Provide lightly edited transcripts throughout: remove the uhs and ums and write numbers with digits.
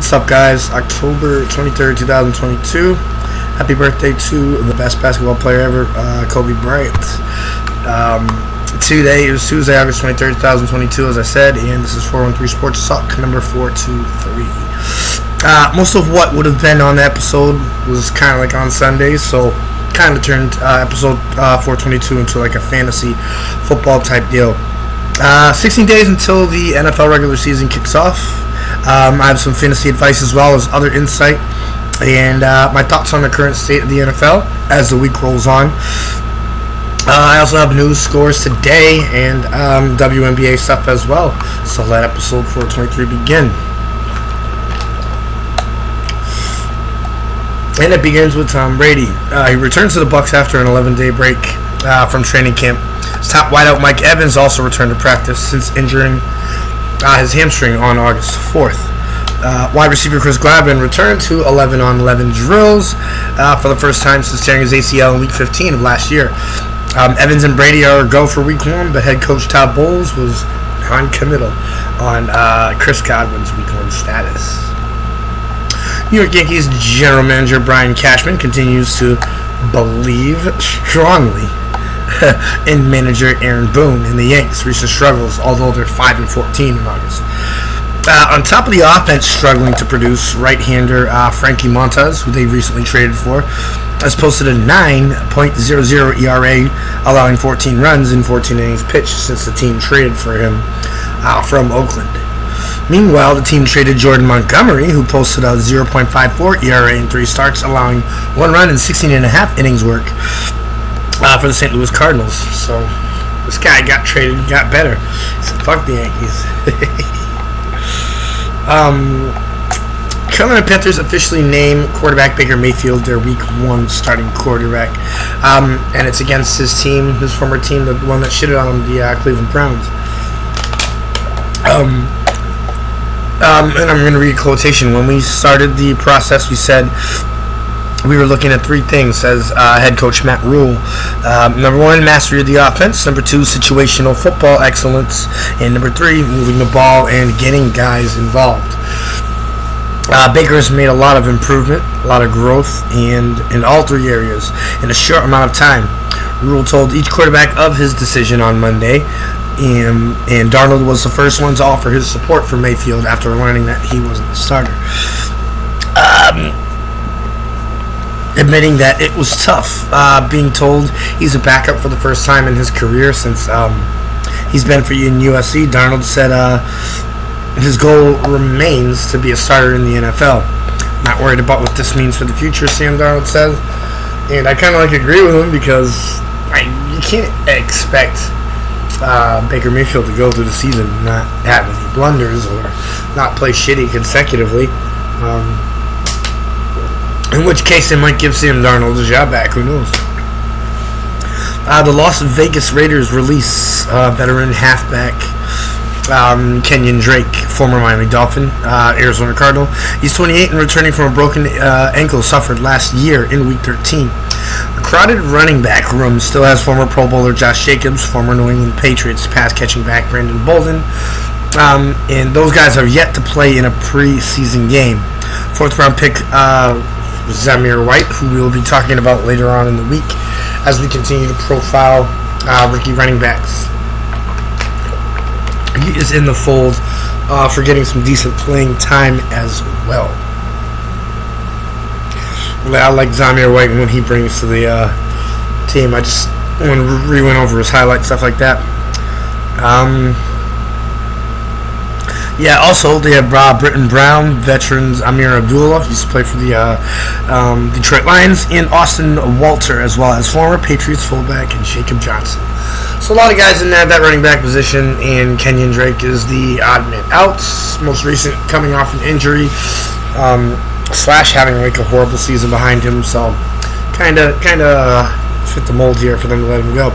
What's up, guys? October 23rd, 2022. Happy birthday to the best basketball player ever, Kobe Bryant. Today is Tuesday, August 23rd, 2022, as I said, and this is 413 Sportstalk, number 423. Most of what would have been on the episode was kind of like on Sundays, so kind of turned episode 422 into like a fantasy football type deal. 16 days until the NFL regular season kicks off. I have some fantasy advice as well as other insight and my thoughts on the current state of the NFL as the week rolls on. I also have news, scores today, and WNBA stuff as well. So let episode 423 begin. And it begins with Tom Brady. He returns to the Bucs after an 11-day break from training camp. His top wideout Mike Evans also returned to practice since injuring his hamstring on August 4th. Wide receiver Chris Godwin returned to 11-on-11 drills for the first time since tearing his ACL in Week 15 of last year. Evans and Brady are a go for Week 1, but head coach Todd Bowles was non-committal on Chris Godwin's Week 1 status. New York Yankees general manager Brian Cashman continues to believe strongly in manager Aaron Boone and the Yanks' recent struggles, although they're 5-14 in August. On top of the offense struggling to produce, right-hander Frankie Montas, who they recently traded for, has posted a 9.00 ERA, allowing 14 runs in 14 innings pitched since the team traded for him from Oakland. Meanwhile, the team traded Jordan Montgomery, who posted a 0.54 ERA in 3 starts, allowing 1 run and 16.5 innings work for the St. Louis Cardinals. So this guy got traded and got better. So fuck the Yankees. Carolina Panthers officially named quarterback Baker Mayfield their Week 1 starting quarterback. And it's against his team, his former team, the one that shitted on him, the Cleveland Browns. And I'm going to read a quotation. When we started the process, we said we were looking at 3 things, says head coach Matt Rule. Number 1, mastery of the offense. Number 2, situational football excellence. And number 3, moving the ball and getting guys involved. Baker's made a lot of improvement, a lot of growth, and in all 3 areas in a short amount of time. Rule told each quarterback of his decision on Monday, and Darnold was the first one to offer his support for Mayfield after learning that he wasn't the starter. Admitting that it was tough being told he's a backup for the first time in his career since he's been for you in USC. Darnold said his goal remains to be a starter in the NFL. Not worried about what this means for the future, Sam Darnold says. And I kind of agree with him because you can't expect Baker Mayfield to go through the season and not have any blunders or not play shitty consecutively. In which case, they might give Sam Darnold the job back. Who knows? The Las Vegas Raiders release veteran halfback Kenyon Drake, former Miami Dolphin, Arizona Cardinal. He's 28 and returning from a broken ankle suffered last year in Week 13. The crowded running back room still has former Pro Bowler Josh Jacobs, former New England Patriots pass-catching back Brandon Bolden, and those guys have yet to play in a preseason game. 4th-round pick Zamir White, who we will be talking about later on in the week as we continue to profile rookie running backs. He is in the fold for getting some decent playing time as well. I like Zamir White and what he brings to the team. I just went over his highlights, stuff like that. Yeah, also they have Britton Brown, veterans Amir Abdullah, he used to play for the Detroit Lions, and Austin Walter, as well as former Patriots fullback and Jacob Johnson. So a lot of guys in that running back position, and Kenyon Drake is the odd man out. Most recent coming off an injury, slash having like a horrible season behind him, so kind of fit the mold here for them to let him go.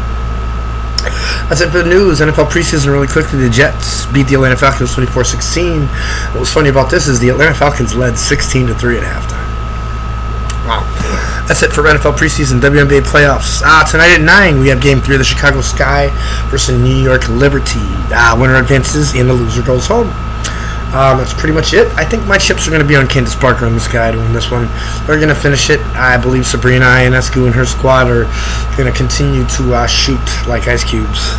That's it for the news. NFL preseason really quickly. The Jets beat the Atlanta Falcons 24-16. What was funny about this is the Atlanta Falcons led 16-3 at halftime. Wow. That's it for NFL preseason. WNBA playoffs. Tonight at 9, we have Game 3 of the Chicago Sky versus New York Liberty. Winner advances and the loser goes home. That's pretty much it. I think my chips are going to be on Candace Parker and this guy to win this one. They're going to finish it. I believe Sabrina Ionescu and her squad are going to continue to shoot like ice cubes.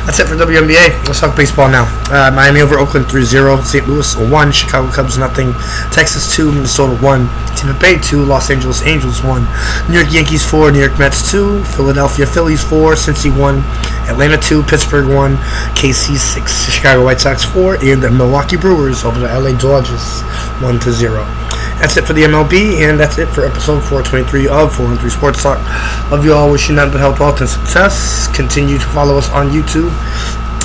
That's it for WNBA. Let's talk baseball now. Miami over Oakland 3-0. St. Louis 1. Chicago Cubs nothing. Texas 2. Minnesota 1. Tampa Bay 2. Los Angeles Angels 1. New York Yankees 4. New York Mets 2. Philadelphia Phillies 4. Cincy 1. Atlanta 2. Pittsburgh 1. KC 6. Chicago White Sox 4. And the Milwaukee Brewers over the LA Dodgers 1-0. That's it for the MLB, and that's it for episode 423 of 413 Sports Talk. Love you all. Wish you nothing but health, wealth, and success. Continue to follow us on YouTube.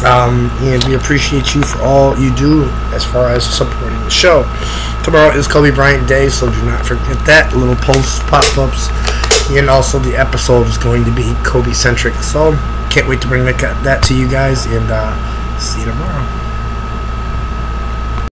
And we appreciate you for all you do as far as supporting the show. Tomorrow is Kobe Bryant Day, so do not forget that. Little posts, pop-ups, and also the episode is going to be Kobe-centric. So can't wait to bring that to you guys, and see you tomorrow.